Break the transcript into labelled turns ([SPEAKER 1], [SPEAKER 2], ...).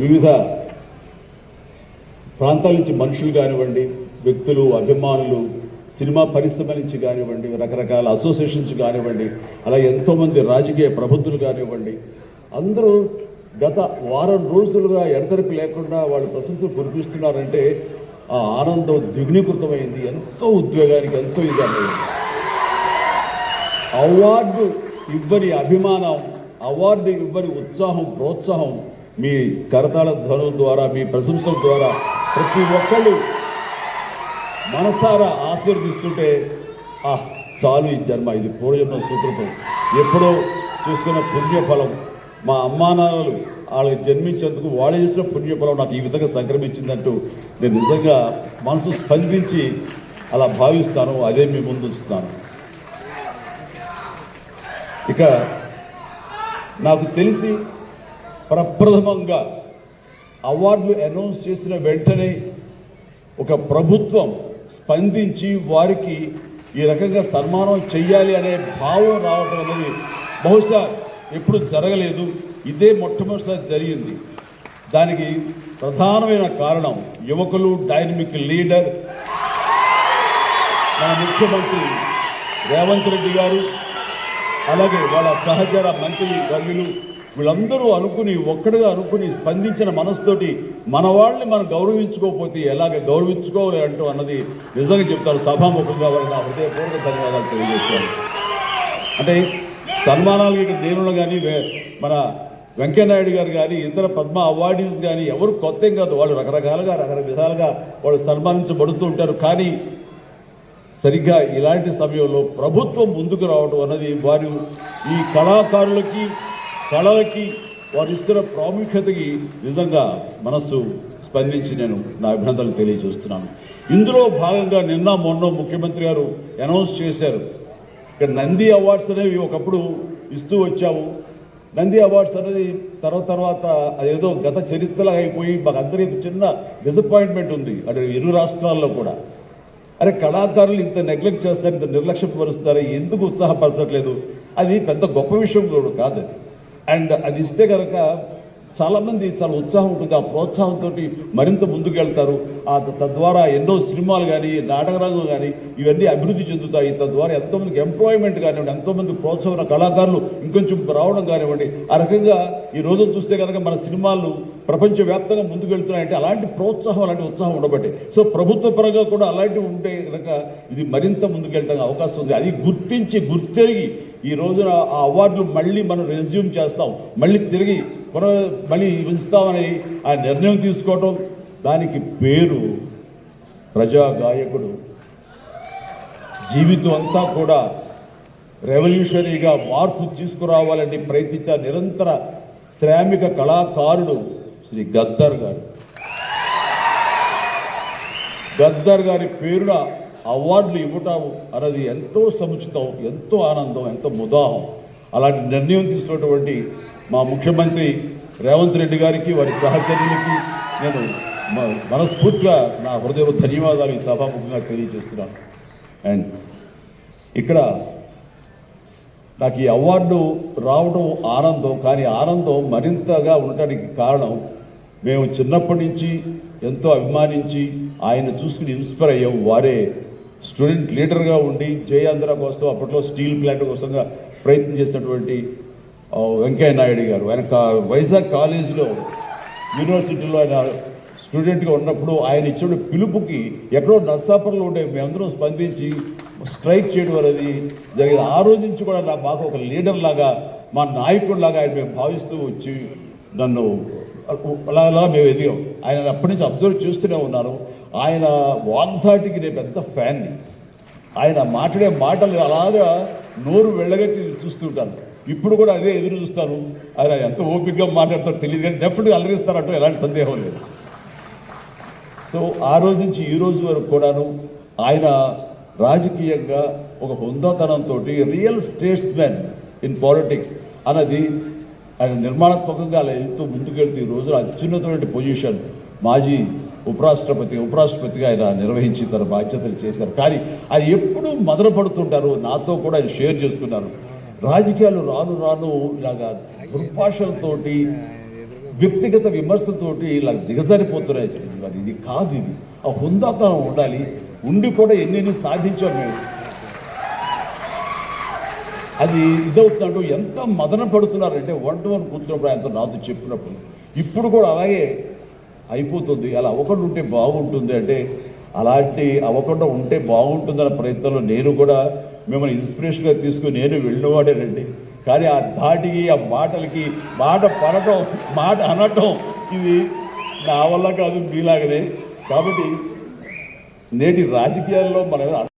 [SPEAKER 1] వివిధ ప్రాంతాల నుంచి మనుషులు కానివ్వండి, వ్యక్తులు, అభిమానులు, సినిమా పరిశ్రమ నుంచి కానివ్వండి, రకరకాల అసోసియేషన్స్ కానివ్వండి, అలా ఎంతోమంది రాజకీయ ప్రబుద్ధులు కానివ్వండి, అందరూ గత వారం రోజులుగా ఎడతెరిపి లేకుండా వాళ్ళు ప్రశంసలు కురిపిస్తున్నారంటే ఆ ఆనందం ద్విగుణీకృతమైంది. ఎంతో ఉద్వేగానికి ఎంతో ఇదైంది. అవార్డు ఇవ్వని అభిమానం, అవార్డు ఇవ్వని ఉత్సాహం, ప్రోత్సాహం మీ కరతాళ ధ్వనుల ద్వారా, మీ ప్రశంసల ద్వారా ప్రతి ఒక్కళ్ళు మనసారా ఆశీర్వదిస్తుంటే చాలు ఈ జన్మ, ఇది పూర్వజన్మ సుకృతం, ఎప్పుడో చూసుకున్న పుణ్యఫలం, మా అమ్మానాన్నలు వాళ్ళకి జన్మించేందుకు వాళ్ళు చేసిన పుణ్యఫలం నాకు ఈ విధంగా సంక్రమించిందంటూ నేను నిజంగా మనసు స్పందించి అలా భావిస్తాను. అదే మీ ముందు ఉంచుతాను. ఇక నాకు తెలిసి ప్రప్రథమంగా అవార్డులు అనౌన్స్ చేసిన వెంటనే ఒక ప్రభుత్వం స్పందించి వారికి ఈ రకంగా సన్మానం చెయ్యాలి అనే భావం రావడం అనేది బహుశా ఎప్పుడు జరగలేదు. ఇదే మొట్టమొదటిసారి జరిగింది. దానికి ప్రధానమైన కారణం యువకులు, డైనమిక్ లీడర్ మన ముఖ్యమంత్రి రేవంత్ రెడ్డి గారు, అలాగే వాళ్ళ సహచర మంత్రి వర్యులు, వీళ్ళందరూ ఒక్కడిగా అనుకుని స్పందించిన మనసుతోటి మన వాళ్ళని మనం గౌరవించుకోకపోతే ఎలాగ గౌరవించుకోవాలి అంటూ అన్నది నిజంగా చెప్తారు. సభాముఖంగా వారి నా హృదయపూర్వక ధన్యవాదాలు తెలియజేస్తాను. అంటే సన్మానాలు ఇక్కడ దేవుళ్ళు కానీ, మన వెంకయ్యనాయుడు గారు కానీ, ఇతర పద్మ అవార్డీస్ కానీ ఎవరు కొత్త కాదు. వాళ్ళు రకరకాలుగా విధాలుగా వాళ్ళు సన్మానించబడుతూ ఉంటారు. కానీ సరిగ్గా ఇలాంటి సమయంలో ప్రభుత్వం ముందుకు రావడం అన్నది వారు ఈ కళాకారులకి, కళలకి వారు ఇస్తున్న ప్రాముఖ్యతకి నిజంగా మనస్సు స్పందించి నేను నా అభినందనలు తెలియజేస్తున్నాను. ఇందులో భాగంగా నిన్న మొన్న ముఖ్యమంత్రి గారు అనౌన్స్ చేశారు. ఇక్కడ నంది అవార్డ్స్ అనేవి ఒకప్పుడు ఇస్తూ వచ్చాము. నంది అవార్డ్స్ అనేది తర్వాత అదేదో గత చరిత్రలో అయిపోయి మాకు అందరికీ చిన్న డిసప్పాయింట్మెంట్ ఉంది అంటే ఇరు రాష్ట్రాల్లో కూడా. అరే కళాకారులు ఇంత నెగ్లెక్ట్ చేస్తారు, ఇంత నిర్లక్ష్యపరుస్తారు, ఎందుకు ఉత్సాహపరచట్లేదు? అది పెద్ద గొప్ప విషయం కూడా కాదు. అండ్ అది ఇస్తే కనుక చాలామంది చాలా ఉత్సాహం ఉంటుంది. ఆ ప్రోత్సాహంతో మరింత ముందుకు వెళ్తారు. తద్వారా ఎన్నో సినిమాలు కానీ, నాటక రంగం కానీ ఇవన్నీ అభివృద్ధి చెందుతాయి. తద్వారా ఎంతోమందికి ఎంప్లాయ్మెంట్ కానివ్వండి, ఎంతోమంది ప్రోత్సాహన కళాకారులు ఇంకొంచెం రావడం కానివ్వండి. ఆ రకంగా ఈ రోజు చూస్తే కనుక మన సినిమాలు ప్రపంచవ్యాప్తంగా ముందుకు వెళ్తున్నాయంటే అలాంటి ప్రోత్సాహం, అలాంటి ఉత్సాహం ఉండబట్టి. సో ప్రభుత్వ పరంగా కూడా అలాంటివి ఉంటే కనుక ఇది మరింత ముందుకు వెళ్ళడానికి అవకాశం ఉంది. అది గుర్తెరిగి ఈ రోజున ఆ అవార్డులు మళ్ళీ మనం రెజ్యూమ్ చేస్తాం, మళ్ళీ తిరిగి మళ్ళీ ఇస్తామని ఆ నిర్ణయం తీసుకోవటం, దానికి పేరు ప్రజాగాయకుడు. జీవితం అంతా కూడా రెవల్యూషనరీగా మార్పు తీసుకురావాలని ప్రయత్నించే నిరంతర శ్రామిక కళాకారుడు శ్రీ గద్దర్ గారు. గద్దర్ గారి పేరున అవార్డులు ఇవ్వటం అన్నది ఎంతో సముచితం, ఎంతో ఆనందం, ఎంతో ముదాహం. అలాంటి నిర్ణయం తీసుకున్నటువంటి మా ముఖ్యమంత్రి రేవంత్ రెడ్డి గారికి, వారి సహచరులకి నేను మనస్ఫూర్తిగా నా హృదయ ధన్యవాదాలు ఈ సభాముఖంగా తెలియజేస్తున్నాను. అండ్ ఇక్కడ నాకు ఈ అవార్డు రావడం ఆనందం, కానీ ఆనందం మరింతగా ఉండటానికి కారణం మేము చిన్నప్పటి నుంచి ఎంతో అభిమానించి ఆయన చూసుకుని ఇన్స్పైర్ అయ్యాం. వారే స్టూడెంట్ లీడర్గా ఉండి జయాంధ్ర కోసం అప్పట్లో స్టీల్ ప్లాంట్ కోసంగా ప్రయత్నం చేసినటువంటి వెంకయ్య నాయుడు గారు. ఆయన వైజాగ్ కాలేజీలో యూనివర్సిటీలో ఆయన స్టూడెంట్గా ఉన్నప్పుడు ఆయన ఇచ్చిన పిలుపుకి ఎక్కడో నర్సాపురంలో ఉండే మేమందరం స్పందించి స్ట్రైక్ చేయడం అనేది జరిగింది. ఆ రోజు నుంచి కూడా మాకు ఒక లీడర్ లాగా, మా నాయకుడిలాగా ఆయన మేము భావిస్తూ వచ్చి నన్ను అలా మేము ఎదిగాం. ఆయన అప్పటి నుంచి అబ్జర్వ్ చేస్తూనే ఉన్నాను. ఆయన వాగ్దాటికి నేను పెద్ద ఫ్యాన్ని. ఆయన మాట్లాడే మాటలు అలాగా నోరు వెళ్ళగట్టి చూస్తుంటాను. ఇప్పుడు కూడా అదే ఎదురు చూస్తాను. ఆయన ఎంత ఓపికగా మాట్లాడతారో తెలియదు, కానీ డెఫినెట్గా అలరిస్తారంటూ ఎలాంటి సందేహం లేదు. సో ఆ రోజు నుంచి ఈ రోజు వరకు కూడాను ఆయన రాజకీయంగా ఒక హుందాతనంతో రియల్ స్టేట్స్మెన్ ఇన్ పాలిటిక్స్ అన్నది ఆయన నిర్మాణాత్మకంగా అలా వెళ్తూ ముందుకెళ్తూ ఈ రోజు అత్యున్నతమైన పొజిషన్ మాజీ ఉపరాష్ట్రపతిగా ఆయన నిర్వహించి తన బాధ్యతలు చేశారు. కానీ ఆయన ఎప్పుడూ మదనపడుతుంటారు. నాతో కూడా ఆయన షేర్ చేసుకున్నారు. రాజకీయాలు రాను ఇలాగా దుర్భాషలతోటి వ్యక్తిగత విమర్శతోటి ఇలా దిగజారిపోతున్నాయి. మరి ఇది కాదు, ఇది ఆ హుందాతనం ఉండాలి. ఉండి కూడా ఎన్ని సాధించాం మేము. అది ఇదవుతున్నాడు. ఎంత మదన పడుతున్నారంటే వన్ టు వన్ కూర్చున్నప్పుడు ఆయనతో నాతో చెప్పినప్పుడు ఇప్పుడు కూడా అలాగే అయిపోతుంది. అలా అవ్వకుండా ఉంటే బాగుంటుంది అంటే అలాంటి అవ్వకుండా ఉంటే బాగుంటుందన్న ప్రయత్నంలో నేను కూడా మిమ్మల్ని ఇన్స్పిరేషన్గా తీసుకుని నేను వెళ్ళినవాడేనండి. కానీ ఆ ధాటికి ఆ మాటలకి మాట పడటం మాట అనటం ఇది నా వల్ల కాదు, మీలాగనే. కాబట్టి నేటి రాజకీయాల్లో మనం